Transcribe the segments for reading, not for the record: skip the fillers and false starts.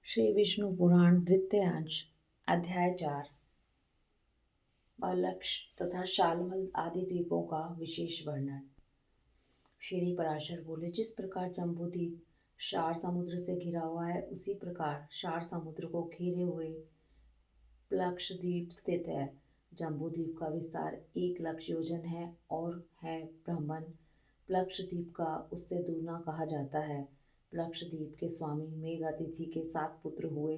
श्री विष्णु पुराण द्वितीय अंश अध्याय 4 लक्ष तथा शालमल आदि द्वीपों का विशेष वर्णन। श्री पराशर बोले, जिस प्रकार जम्बूद्वीप शार समुद्र से घिरा हुआ है, उसी प्रकार शार समुद्र को घेरे हुए प्लक्ष द्वीप स्थित है। जम्बूद्वीप का विस्तार 1 लाख योजन है और है ब्रह्मन। प्लक्ष द्वीप का उससे दूना कहा जाता है। प्लक्ष द्वीप के स्वामी मेघातिथि के 7 पुत्र हुए।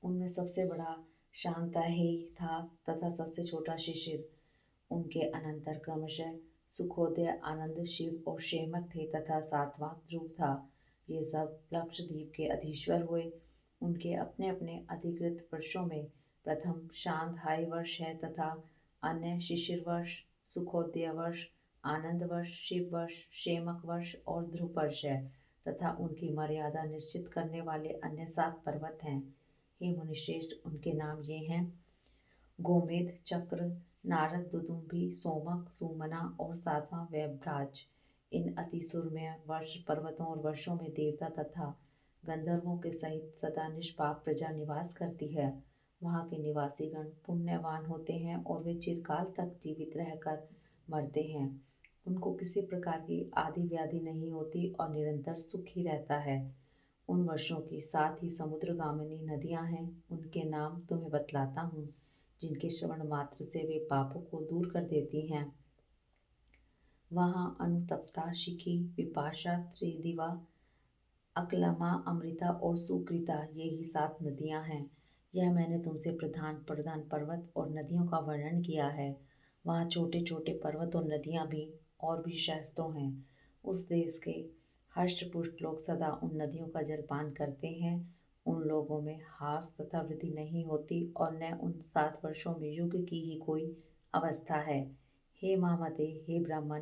उनमें सबसे बड़ा शांताहेय था तथा सबसे छोटा शिशिर। उनके अनंतर क्रमशः सुखोदय, आनंद, शिव और शेमक थे तथा 7वां ध्रुव था। ये सब प्लक्ष द्वीप के अधीश्वर हुए। उनके अपने अपने अधिकृत वर्षों में प्रथम शांत हाय वर्ष है तथा अन्य शिशिर वर्ष, सुखोदय वर्ष, आनंद वर्ष, शिव वर्ष, शेमक वर्ष और ध्रुव वर्ष है तथा उनकी मर्यादा निश्चित करने वाले अन्य 7 पर्वत हैं। हे मुनिश्रेष्ठ, उनके नाम ये हैं: गोमेध, चक्र, नारद, दुदुम्बी, सोमक, सुमना और 7वां वैभराज। इन अतिसुरमय वर्ष पर्वतों और वर्षों में देवता तथा गंधर्वों के सहित सदा निष्पाप प्रजा निवास करती है। वहाँ के निवासीगण पुण्यवान होते हैं और वे चिरकाल तक जीवित रहकर मरते हैं। उनको किसी प्रकार की आदि व्याधि नहीं होती और निरंतर सुख ही रहता है। उन वर्षों की 7 ही समुद्रगामिनी नदियां हैं। उनके नाम तुम्हें बतलाता हूँ, जिनके श्रवण मात्र से वे पापों को दूर कर देती हैं। वहाँ अनुतप्ता, शिखी, विपाशा, त्रिदिवा, अक्लमा, अमृता और सुकृता, ये ही 7 नदियां हैं। यह मैंने तुमसे प्रधान प्रधान पर्वत और नदियों का वर्णन किया है। वहाँ छोटे छोटे पर्वत और नदियां भी और भी सहस्त्रों हैं। उस देश के हष्ट-पुष्ट लोग सदा उन नदियों का जलपान करते हैं। उन लोगों में हास तथा वृद्धि नहीं होती और न उन 7 वर्षों में युग की ही कोई अवस्था है। हे महामते, हे ब्राह्मण,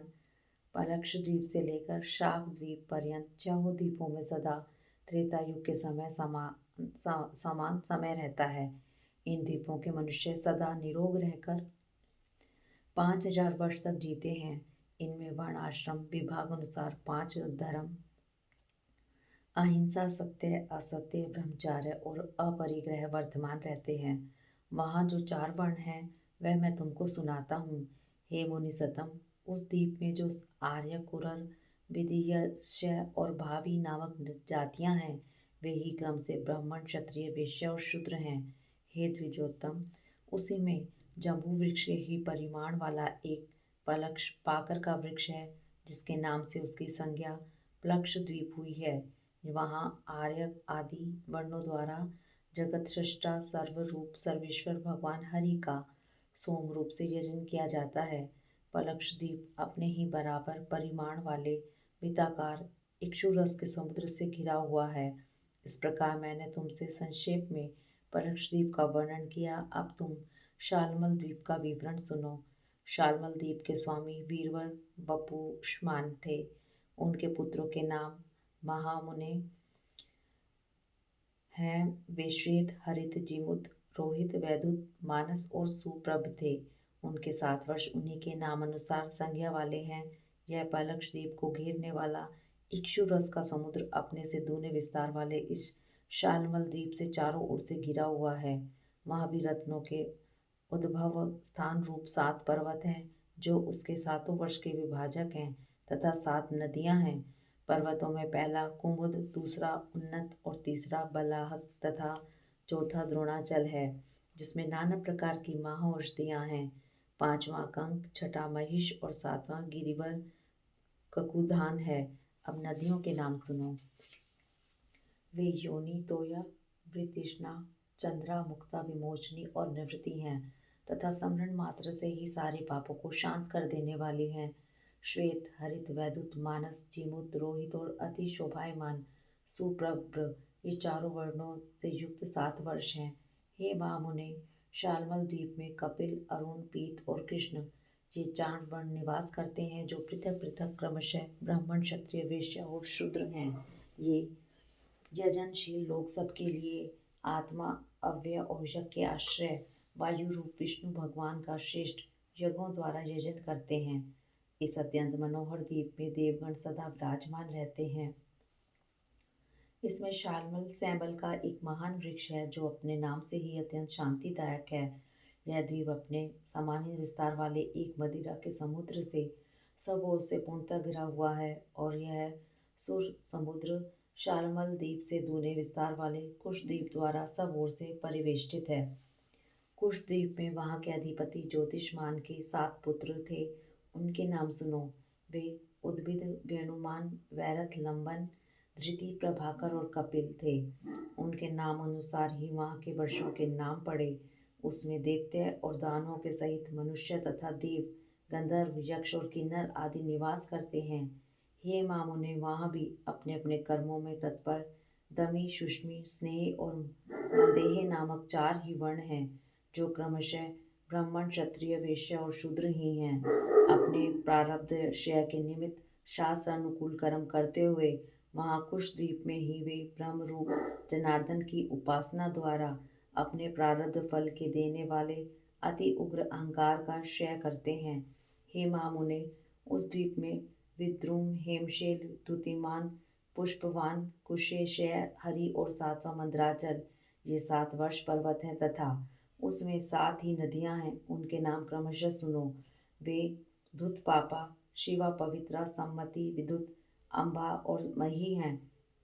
पलक्ष द्वीप से लेकर शाक द्वीप पर्यंत 4 द्वीपों में सदा त्रेता युग के समय समान समय रहता है। इन द्वीपों के मनुष्य सदा निरोग रहकर 5000 वर्ष तक जीते हैं। इनमें वर्ण आश्रम विभाग अनुसार 5 धर्म, अहिंसा, सत्य, असत्य, ब्रह्मचार्य और अपरिग्रह वर्तमान रहते हैं। वहाँ जो 4 वर्ण हैं वह मैं तुमको सुनाता हूँ। हे मुनिसतम, उस द्वीप में जो आर्य, कुरर, विदियस्य और भावी नामक जातियां हैं, वे ही क्रम से ब्राह्मण, क्षत्रिय, वैश्य और शूद्र हैं। हे द्विजोत्तम, उसी में जम्बू वृक्ष के ही परिमाण वाला एक पलक्ष पाकर का वृक्ष है, जिसके नाम से उसकी संज्ञा प्लक्ष द्वीप हुई है। वहाँ आर्य आदि वर्णों द्वारा जगत सृष्टा सर्वरूप सर्वेश्वर भगवान हरि का सोम रूप से यजन किया जाता है। पलक्षद्वीप अपने ही बराबर परिमाण वाले वृत्ताकार इक्षुरस के समुद्र से घिरा हुआ है। इस प्रकार मैंने तुमसे संक्षेप में पलक्षद्वीप का वर्णन किया। अब तुम शालमल द्वीप का विवरण सुनो। शालमल द्वीप के स्वामी वीरवर वपुष्मान थे। उनके पुत्रों के नाम महामुने हैं। वे श्वेत, हरित, जिमुत, रोहित, वैदुत, मानस और सुप्रभ थे। उनके 7 वर्ष उन्हीं के नामानुसार संज्ञा वाले हैं। यह पलक्ष द्वीप को घेरने वाला इक्षुरस का समुद्र अपने से दूने विस्तार वाले इस शालमल द्वीप से चारों ओर से घिरा हुआ है। वहाँ भी रत्नों के उद्भव स्थान रूप 7 पर्वत हैं, जो उसके 7 वर्ष के विभाजक हैं तथा 7 नदियां हैं। पर्वतों में पहला कुमुद, दूसरा उन्नत और तीसरा बलाहक तथा चौथा द्रोणाचल है, जिसमें नाना प्रकार की महाऔषधियाँ हैं। 5वां कंक, छठा महिष और 7वां गिरिवर ककुधान है। अब नदियों के नाम सुनो। वे योनि, तोया, वृतृष्णा, चंद्रा, मुक्ता, विमोचनी और निवृत्ति हैं तथा स्मरण मात्र से ही सारे पापों को शांत कर देने वाली हैं। श्वेत, हरित, वैदुत, मानस, जीमूत, रोहित और अति शोभायमान सुप्रभ, ये चारों वर्णों से युक्त 7 वर्ष हैं। हे महामुने, शालमल द्वीप में कपिल, अरुण, पीत और कृष्ण, ये 4 वर्ण निवास करते हैं, जो पृथक पृथक क्रमशः ब्राह्मण, क्षत्रिय, वैश्य और शूद्र हैं। ये यजनशील लोग सबके लिए आत्मा, अव्यय और यज्ञ के आश्रय वायु रूप विष्णु भगवान का श्रेष्ठ यज्ञों द्वारा यजन करते हैं। इस अत्यंत मनोहर द्वीप में देवगण सदा विराजमान रहते हैं। इसमें शालमल सैंबल का एक महान वृक्ष है जो अपने नाम से ही अत्यंत शांतिदायक है। यह द्वीप अपने सामान्य विस्तार वाले एक मदिरा के समुद्र से सब ओर से पूर्णतः घिरा हुआ है और यह सुर समुद्र शालमल द्वीप से दूने विस्तार वाले कुश द्वीप द्वारा सब ओर से परिवेष्टित है। कुश द्वीप में वहाँ के अधिपति ज्योतिषमान के 7 पुत्र थे। उनके नाम सुनो। वे उद्भिद वेणुमान वैरथ लंबन धृति प्रभाकर और कपिल थे। उनके नाम अनुसार ही वहाँ के वर्षों के नाम पड़े। उसमें दैत्य और दानवों के सहित मनुष्य तथा देव गंधर्व यक्ष और किन्नर आदि निवास करते हैं। हे मामुने वहाँ भी अपने अपने कर्मों में तत्पर दमी सुष्मि स्नेह और मदेह नामक 4 ही वर्ण हैं जो क्रमशः ब्राह्मण क्षत्रिय वैश्य और शूद्र ही हैं। अपने प्रारब्ध क्षय के निमित्त शास्त्र अनुकूल कर्म करते हुए महाकुश द्वीप में ही वे ब्रह्म रूप जनार्दन की उपासना द्वारा अपने प्रारब्ध फल के देने वाले अति उग्र अहंकार का क्षय करते हैं। हे महामुने, उस द्वीप में विद्रुम हेमशैल द्युतिमान पुष्पवान कुशेशय हरि और 7वां मंदराचल ये 7 वर्ष पर्वत हैं तथा उसमें 7 ही नदियां हैं। उनके नाम क्रमशः सुनो। वे धुत पापा शिवा पवित्रा सम्मति विदुत अम्बा और मही हैं।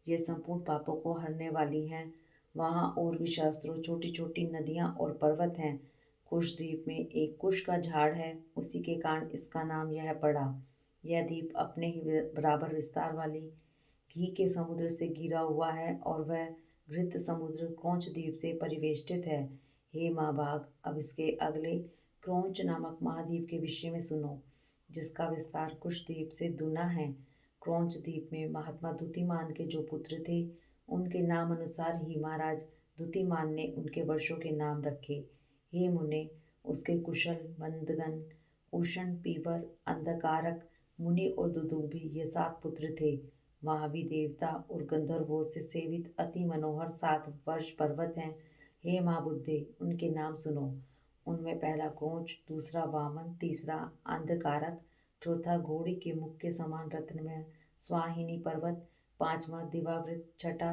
ये संपूर्ण पापों को हरने वाली हैं। वहाँ और भी शास्त्रों छोटी छोटी नदियाँ और पर्वत हैं। कुश द्वीप में एक कुश का झाड़ है, उसी के कारण इसका नाम यह पड़ा। यह द्वीप अपने ही बराबर विस्तार वाली घी के समुद्र से घिरा हुआ है और वह घृत समुद्र क्रौंच द्वीप से परिवेष्टित है। हे महाभाग, अब इसके अगले क्रौंच नामक महाद्वीप के विषय में सुनो, जिसका विस्तार कुश द्वीप से दुना है। क्रौंच द्वीप में महात्मा द्युतिमान के जो पुत्र थे, उनके नाम अनुसार ही महाराज द्युतिमान ने उनके वर्षों के नाम रखे। हे मुने, उसके कुशल मंदगन उषण पीवर अंधकारक मुनि और दुदुम्बी ये 7 पुत्र थे। वहाँ भी देवता और गंधर्वों से सेवित अति मनोहर 7 वर्ष पर्वत हैं। हे माँ बुद्धे, उनके नाम सुनो। उनमें पहला क्रौंच, दूसरा वामन, तीसरा अंधकारक, चौथा घोड़ी के मुख के समान रत्नमय स्वाहिनी पर्वत, 5वां दिवावृत, छठा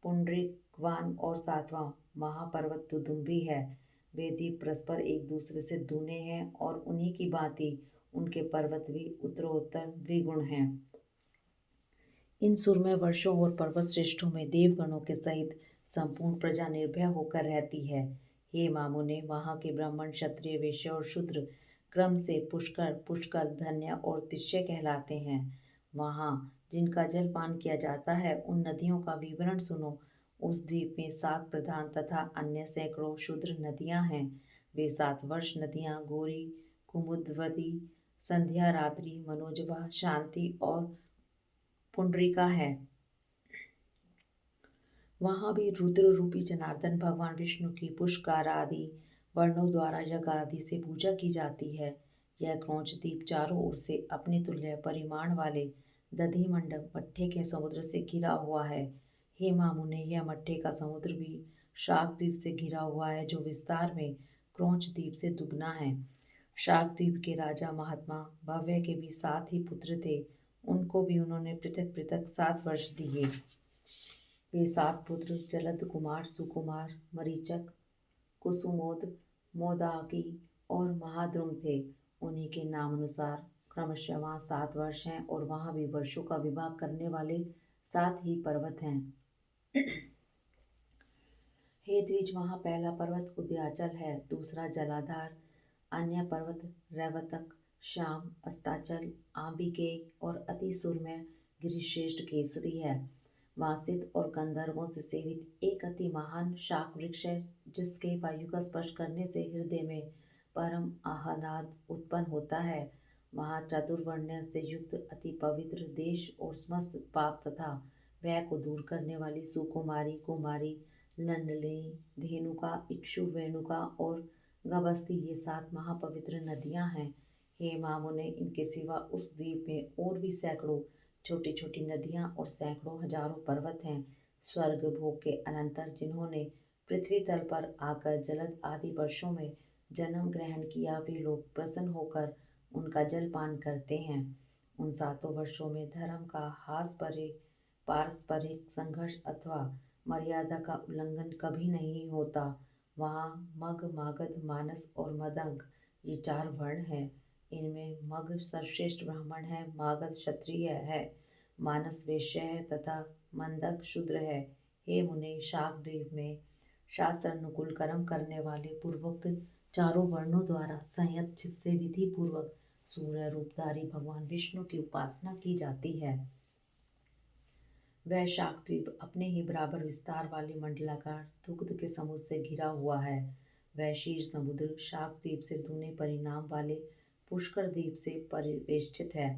पुंडरीकवान और 7वां महापर्वत दुदुम्बी है। वे द्वीप परस्पर एक दूसरे से दूने हैं और उन्हीं की भांति उनके पर्वत भी उत्तरोत्तर द्विगुण हैं। इन सुरमय वर्षों और पर्वत श्रेष्ठों में देवगणों के सहित संपूर्ण प्रजा निर्भय होकर रहती है। हे मामुने, वहाँ के ब्राह्मण क्षत्रिय वैश्य और शूद्र क्रम से पुष्कर पुष्कल धन्य और तिष्य कहलाते हैं। वहाँ जिनका जल पान किया जाता है उन नदियों का विवरण सुनो। उस द्वीप में 7 प्रधान तथा अन्य सैकड़ों शूद्र नदियाँ हैं। वे 7 वर्ष नदियाँ गौरी कुमुदवती संध्या रात्रि मनोजवा शांति और पुंडरीका है। वहाँ भी रुद्र रूपी जनार्दन भगवान विष्णु की पुष्कर आदि वर्णों द्वारा यज्ञ आदि से पूजा की जाती है। यह क्रौंच द्वीप चारों ओर से अपने तुल्य परिमाण वाले दधि मंडप मट्ठे के समुद्र से घिरा हुआ है। हे मामुने, यह मट्ठे का समुद्र भी शाक द्वीप से घिरा हुआ है जो विस्तार में क्रौंच द्वीप से दुगना है। शाक द्वीप के राजा महात्मा भव्य के भी 7 ही पुत्र थे। उनको भी उन्होंने पृथक पृथक 7 वर्ष दिए। वे 7 पुत्र जलद कुमार सुकुमार मरीचक कुसुमोद मोदाकी और महाद्रुम थे। उन्हीं के नाम अनुसार क्रमशः वहाँ 7 वर्ष हैं और वहाँ भी वर्षों का विभाग करने वाले 7 ही पर्वत हैं। हे द्विज, वहाँ पहला पर्वत उदयाचल है, दूसरा जलाधार, अन्य पर्वत रैवतक श्याम अस्ताचल आंबिकेय और अति सुरमय गिरिश्रेष्ठ केसरी है। वासित और गंधर्वों से सेवित एक अति महान शाक वृक्ष है जिसके वायु का स्पर्श करने से हृदय में परम आह्लाद उत्पन्न होता है। वहाँ चातुर्वर्ण्य से युक्त अति पवित्र देश और समस्त पाप तथा व्यय को दूर करने वाली सुकुमारी कुमारी नंदलिनी धेनुका इक्षु वेणुका और गभस्ती ये 7 महापवित्र नदियाँ हैं। हे मामुने, इनके सिवा उस द्वीप में और भी सैकड़ों छोटी छोटी नदियाँ और सैकड़ों हजारों पर्वत हैं। स्वर्ग भोग के अनंतर जिन्होंने पृथ्वी तल पर आकर जलद आदि वर्षों में जन्म ग्रहण किया, वे लोग प्रसन्न होकर उनका जल पान करते हैं। उन 7 वर्षों में धर्म का हास पारस्परिक संघर्ष अथवा मर्यादा का उल्लंघन कभी नहीं होता। वहाँ मग, मागध, मानस और मदंग ये चार वर्ण हैं। इनमें मग सर्वश्रेष्ठ ब्राह्मण है, मागध क्षत्रिय है, मानस वैश्य है तथा मंदक शूद्र है। हे मुने, शाकद्वीप में शास्त्र अनुकूल कर्म करने वाले पूर्वोक्त चारों वर्णों द्वारा संयत चित्त से विधि पूर्वक सूर्य रूपधारी भगवान विष्णु की उपासना की जाती है। वह शाकद्वीप अपने ही बराबर विस्तार वाले मंडलाकार दुग्ध के समुद्र से घिरा हुआ है। वह क्षीर समुद्र शाकद्वीप से दूने परिणाम वाले पुष्कर द्वीप से परिवेष्टित है।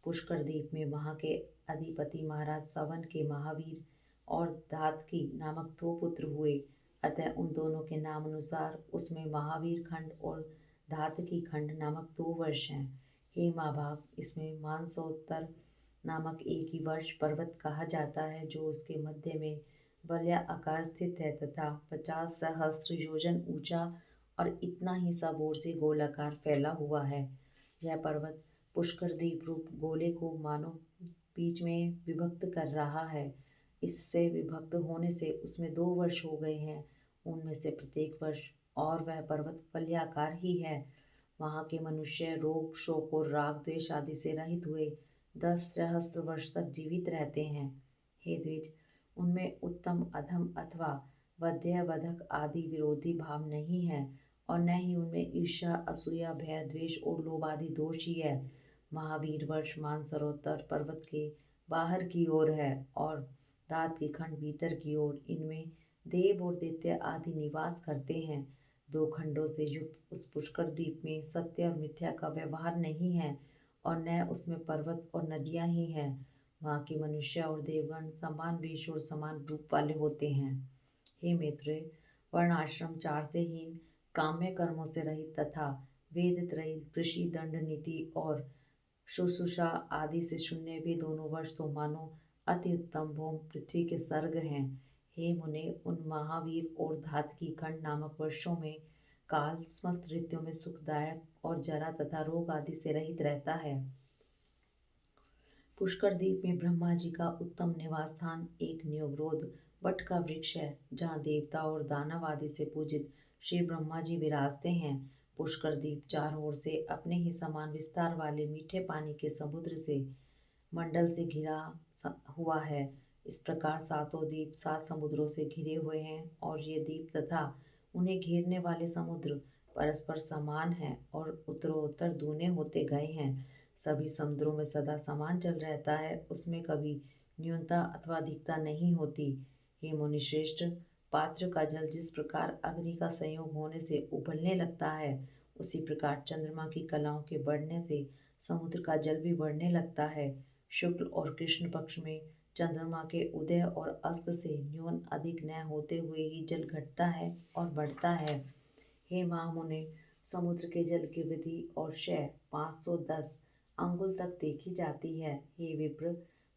पुष्कर द्वीप में वहाँ के अधिपति महाराज सवन के महावीर और धातकी नामक दो पुत्र हुए। अतः उन दोनों के नाम अनुसार उसमें महावीर खंड और धातकी खंड नामक दो वर्ष हैं। हे महाभाग, इसमें मानसोत्तर नामक एक ही वर्ष पर्वत कहा जाता है, जो उसके मध्य में वलय आकार स्थित है तथा 50 सहस्त्र योजन ऊंचा और इतना ही सब ओर से गोलाकार फैला हुआ है। यह पर्वत पुष्कर द्वीप रूप गोले को मानो बीच में विभक्त कर रहा है। इससे विभक्त होने से उसमें 2 वर्ष हो गए हैं। उनमें से प्रत्येक वर्ष और वह पर्वत वलयाकार ही है। वहाँ के मनुष्य रोग, शोक और राग द्वेष आदि से रहित हुए 10 सहस्त्र वर्ष तक जीवित रहते हैं। हे द्विज, उनमें उत्तम, अधम अथवा वध्य, वधक आदि विरोधी भाव नहीं है और न ही उनमें ईर्ष्या, असूया, भय, द्वेष और लोभ आदि दोष ही है। महावीर वर्ष मानसरोवर पर्वत के बाहर की ओर है और दात की खंड भीतर की ओर। इनमें देव और दैत्य आदि निवास करते हैं। 2 खंडों से युक्त उस पुष्कर द्वीप में सत्य और मिथ्या का व्यवहार नहीं है और न उसमें पर्वत और नदियां ही हैं। वहाँ के मनुष्य और देवगण समान वेश और समान रूप वाले होते हैं। हे मित्र, वर्ण आश्रम 4 से हीन, काम्य कर्मों से रहित तथा वेद रहित, कृषि, दंड नीति और शुश्रूषा आदि से शून्य वे दोनों वर्ष तो मानो अति उत्तम भौम पृथ्वी के सर्ग हैं। हे मुने, उन महावीर और धातकी खंड नामक वर्षों में काल समस्त ऋतुओं में सुखदायक और जरा तथा रोग आदि से रहित रहता है। पुष्कर द्वीप में ब्रह्मा जी का उत्तम निवास स्थान एक न्योग्रोध वट का वृक्ष है, जहाँ देवता और दानव आदि से पूजित श्री ब्रह्मा जी विराजते हैं। पुष्कर द्वीप चारों ओर से अपने ही समान विस्तार वाले मीठे पानी के समुद्र से मंडल से घिरा हुआ है। इस प्रकार सातों द्वीप 7 समुद्रों से घिरे हुए हैं और ये द्वीप तथा उन्हें घेरने वाले समुद्र परस्पर समान हैं और उत्तरोत्तर दूने होते गए हैं। सभी समुद्रों में सदा समान जल रहता है, उसमें कभी न्यूनता अथवा अधिकता नहीं होती। हे मुनिश्रेष्ठ, पात्र का जल जिस प्रकार अग्नि का संयोग होने से उबलने लगता है, उसी प्रकार चंद्रमा की कलाओं के बढ़ने से समुद्र का जल भी बढ़ने लगता है। शुक्ल और कृष्ण पक्ष में चंद्रमा के उदय और अस्त से न्यून अधिक न होते हुए ही जल घटता है और बढ़ता है। हे महामुने, समुद्र के जल की वृद्धि और क्षय 510 अंगुल तक देखी जाती है। हे विप्र,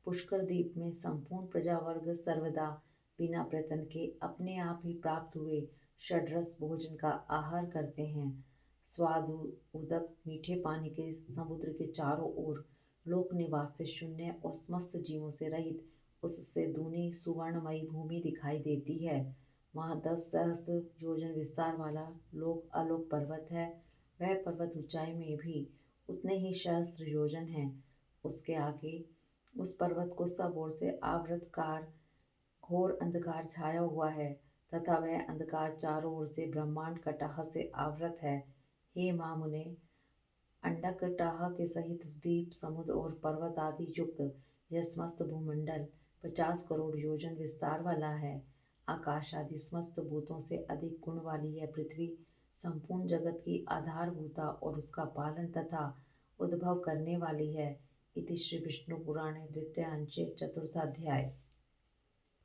पुष्कर द्वीप में संपूर्ण प्रजावर्ग सर्वदा बिना प्रयत्न के अपने आप ही प्राप्त हुए षड्रस भोजन का आहार करते हैं। स्वादु उदक मीठे पानी के समुद्र के चारों ओर लोक निवास से शून्य और समस्त जीवों से रहित उससे दूनी सुवर्णमयी भूमि दिखाई देती है। वहाँ 10 सहस्त्र योजन विस्तार वाला लोक आलोक पर्वत है। वह पर्वत ऊंचाई में भी उतने ही सहस्त्र योजन है। उसके आगे उस पर्वत को सब ओर से आवृतकार घोर अंधकार छाया हुआ है तथा वह अंधकार चारों ओर से ब्रह्मांड कटाह से आवृत है। हे महामुने, अंडकटाह के सहित द्वीप, समुद्र और पर्वत आदि युक्त यह समस्त भूमंडल 50 करोड़ योजन विस्तार वाला है। आकाश आदि समस्त भूतों से अधिक गुण वाली यह पृथ्वी संपूर्ण जगत की आधारभूता और उसका पालन तथा उद्भव करने वाली है। इति श्री विष्णु पुराणे द्वितीय अंशे चतुर्थाध्याय।